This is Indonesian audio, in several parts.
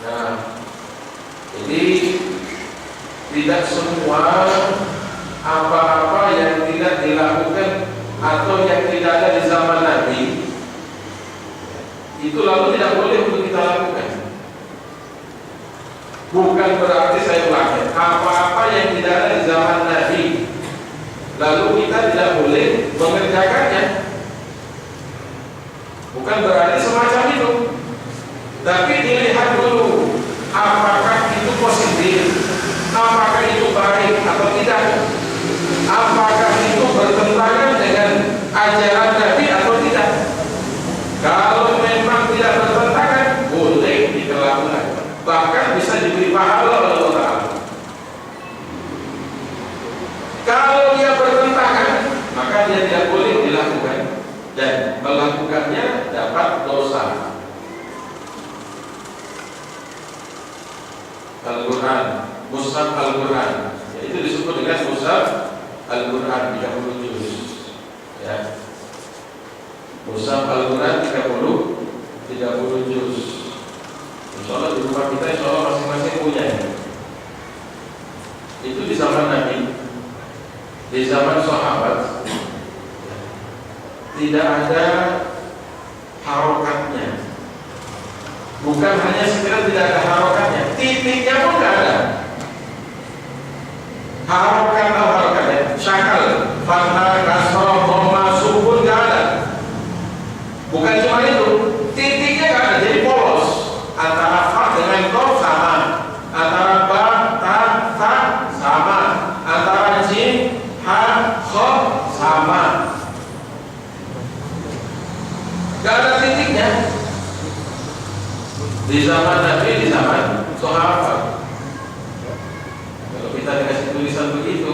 Nah, jadi tidak semua apa-apa yang tidak dilakukan atau yang tidak ada di zaman Nabi itu lalu tidak boleh untuk kita lakukan. Bukan berarti, saya ulangi, apa-apa yang tidak ada di zaman Nabi lalu kita tidak boleh mengerjakannya. Bukan berarti semacam itu. Tapi dilihat dulu apakah itu positif, apakah itu baik atau tidak, apakah itu bertentangan dengan ajaran Nabi atau tidak. Kalau memang tidak bertentangan, boleh dilakukan, bahkan bisa diberi pahala oleh Allah Ta'ala. Kalau dia bertentangan, maka dia tidak boleh dilakukan, dan melakukannya dapat dosa. Al-Quran, Mushaf Al-Quran, itu disebut dengan Mushaf Al-Quran 30 juz. Ya. Mushaf Al-Quran 30 juz. Insyaallah di rumah kita, insyaallah masing-masing punya. Itu di zaman Nabi, di zaman sahabat, tidak ada harokatnya. Bukan hanya sekedar tidak ada harokatnya, titiknya pun tidak ada. Harokat atau harokatnya, syakal, fathah, kasrah, dhamma, sukun tidak ada. Bukan cuma itu, titiknya tidak ada, jadi polos. Antara fa dengan qaf sama, antara ba, ta, tha sama, antara jim, ha, kha sama. Tidak ada titiknya. Di zaman Nabi, di zaman sahabat. Kalau kita dikasih tulisan begitu,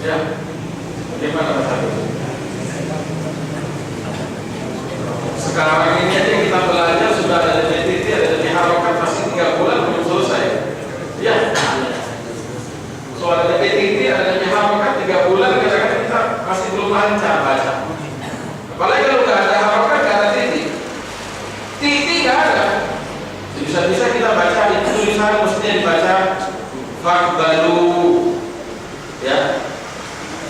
ya bagaimana rasanya? Sekarang ini aja kita belajar sudah ada PTT, ada harokat masih 3 bulan belum selesai. Ya, soal ada PTT, ada harokat 3 bulan, kadang-kadang kita masih belum lancar baca. Apalagi kalau nggak ada harokat, nggak ada titik. Titik nggak ada. Bisa-bisa kita baca itu tulisan mestinya dibaca faqbalu, ya,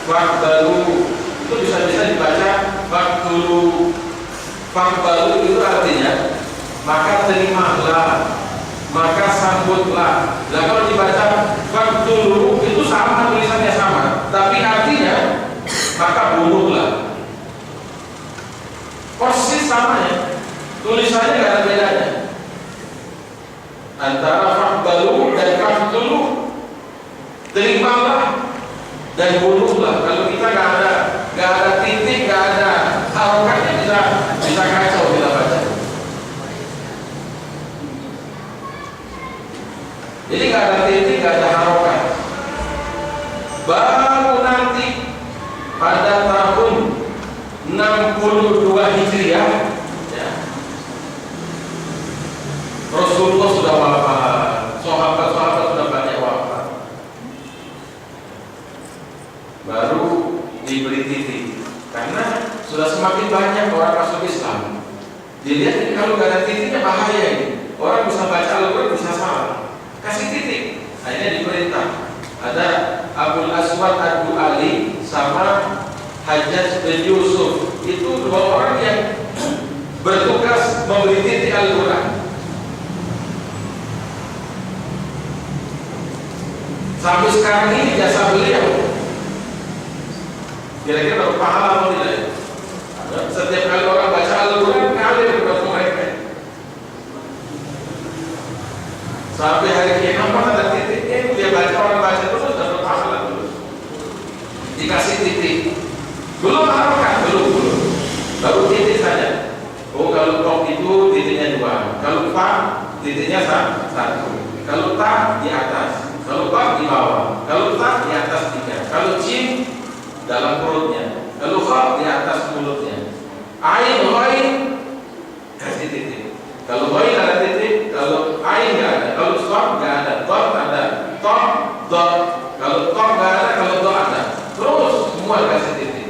faqbalu itu bisa-bisa dibaca faqtulu. Faqbalu itu artinya maka terimalah, maka sambutlah. Nah kalau dibaca faqtulu itu sama, tulisannya sama, tapi artinya maka bunuhlah. Persis sama ya, tulisannya nggak ada bedanya. Antara faqbalu dan faqtulu, terimalah dan bunuhlah. Kalau kita nggak ada titik, nggak ada harokatnya, bisa kacau kita baca. Jadi nggak ada titik, nggak ada harokat. Baru nanti pada tahun 62 Hijriah, ya, Rasulullah sudah wafat, sahabat-sahabat sudah banyak wafat. Baru diberi titik, karena sudah semakin banyak orang masuk Islam. Dilihat ini kalau nggak ada titiknya bahaya ini. Orang bisa baca Al-Quran bisa salah. Kasih titik. Akhirnya diperintah. Ada Abul Aswad Ad-Du'ali sama Hajjaj bin Yusuf. Itu 2 orang yang bertugas memberi titik Al-Quran. Sampai sekarang ini jasa beliau. Kira-kira berapa pahala atau tidak? Setiap kali orang baca Al-Quran, ngalir buat mereka. Sampai hari kiamat ada titiknya, dia baca, orang baca terus dapat pahala terus. Dikasih titik. Belum harokat, belum. Baru titik saja. Oh kalau tok itu titiknya 2, kalau fa titiknya 1, kalau ta di atas, kalau ba di bawah, kalau ta di atas 3, kalau jim dalam perutnya, kalau kha di atas mulutnya, ain ghain kasih titik. Kalau ghain ada titik, kalau ain nggak ada, kalau shad nggak ada, dot ada, ta dot, kalau ta nggak ada, kalau dot ada, terus semua kasih titik.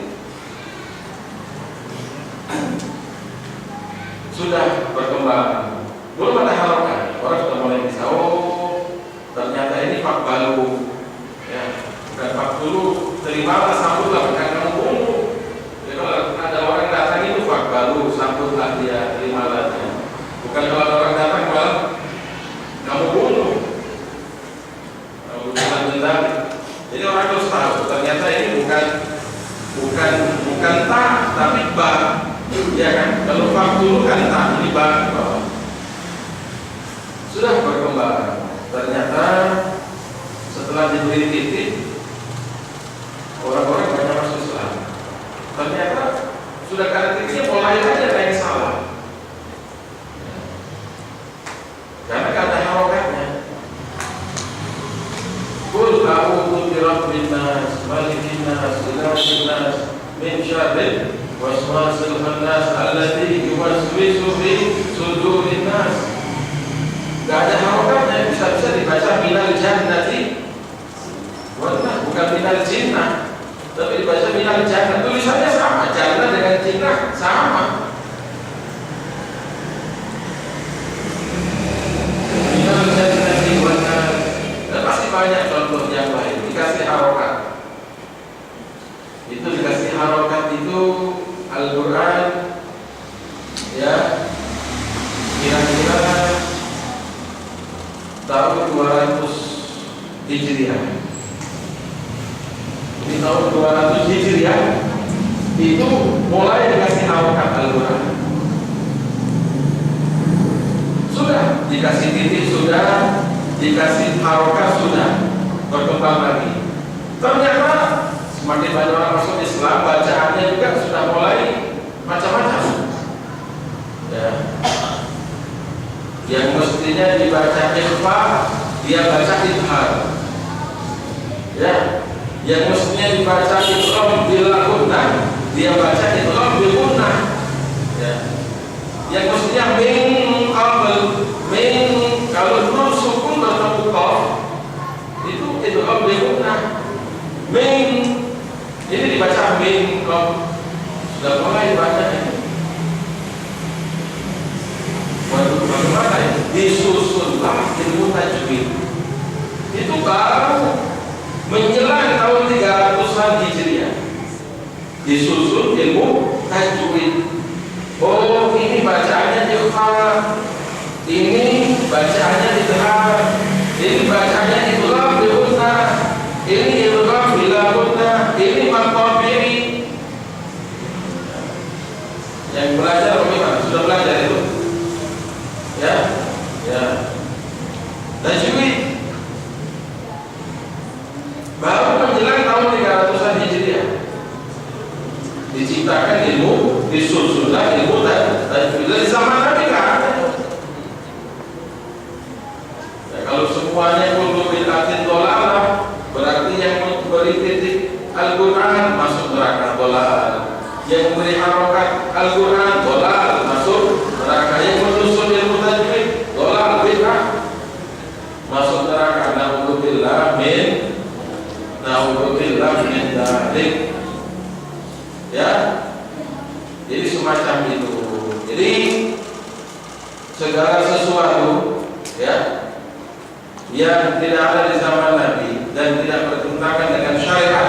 Sudah berkembang, belum ada harokat. Orang ba, ya kan? Kalau faktulu kan tak, ini ba di bawah. Sudah berkembang. Ternyata setelah diberi titik, orang-orang banyak masuk Islam. Ternyata sudah karena titiknya mulai aja ada yang salah. Karena kan ada harokatnya. Qul a'udzu birabbin nas, malikin nas, ilahin nas, min syarri waswasil khannas alladzi yuwaswisu fi sudurin nas. Gak ada harokatnya, bisa-bisa dibaca minal jannati warna, bukan minal jinnah, tapi dibaca minal jannah. Tulisannya sama, jannah dengan jinnah sama. Minal jannati warna. Dan pasti banyak contoh yang lain dikasih harokat. Itu dikasih harokat itu Al-Quran, ya, kira-kira tahun 200 Hijriah. Di tahun 200 Hijriah itu mulai dikasih harokat Al-Quran. Sudah dikasih titik, sudah dikasih harokat, sudah berkembang lagi. Ternyata semakin banyak orang masuk Islam, bacaannya juga sudah mulai macam-macam. Ya. Yang mestinya dibaca ikhfa, dia baca idhar. Ya. Yang mestinya dibaca idgham bil gunnah, dia baca idgham bil gunnah. Ya. Yang mestinya min qabl, min kalau nun sukun bertemu qaf, itu idgham bil gunnah. Min ini dibaca min qaf. Sudah mulai baca ini. Bagaimana ini? Disusunlah ilmu tajwid. Itu baru menjelang tahun 300-an Hijriah. Disusun ilmu tajwid. Oh, ini bacaannya ikhfa, ini bacaannya idhar, ini bacaannya idgham bil gunnah, ini idgham bila gunnah, ini maqabiri. Yang belajar bagaimana? Sudah belajar itu? Ya, ya. Tajwid baru menjelang tahun 300-an Hijriah diciptakan ilmu, disusunlah ilmu tajwid. Dari zaman Nabi nggak ada. Ya, kalau semuanya kullu bid'atin dhalalah, berarti yang memberi titik Al-Quran masuk neraka dhalal, yang memberi harokat Al-Quran dhalal masuk neraka, yang menyusun ilmu tajwid dhalal bid'ah masuk neraka. Na'udzubillah min dzalik. Ya, jadi semacam itu. Jadi segala sesuatu, ya, yang tidak ada di zaman Nabi dan tidak bertentangan dengan syariat,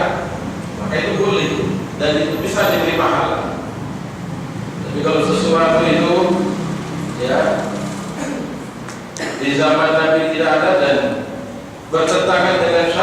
maka itu boleh dan itu bisa diberi pahala. Tapi kalau sesuatu itu, ya, di zaman Nabi tidak ada dan bertentangan dengan syariat,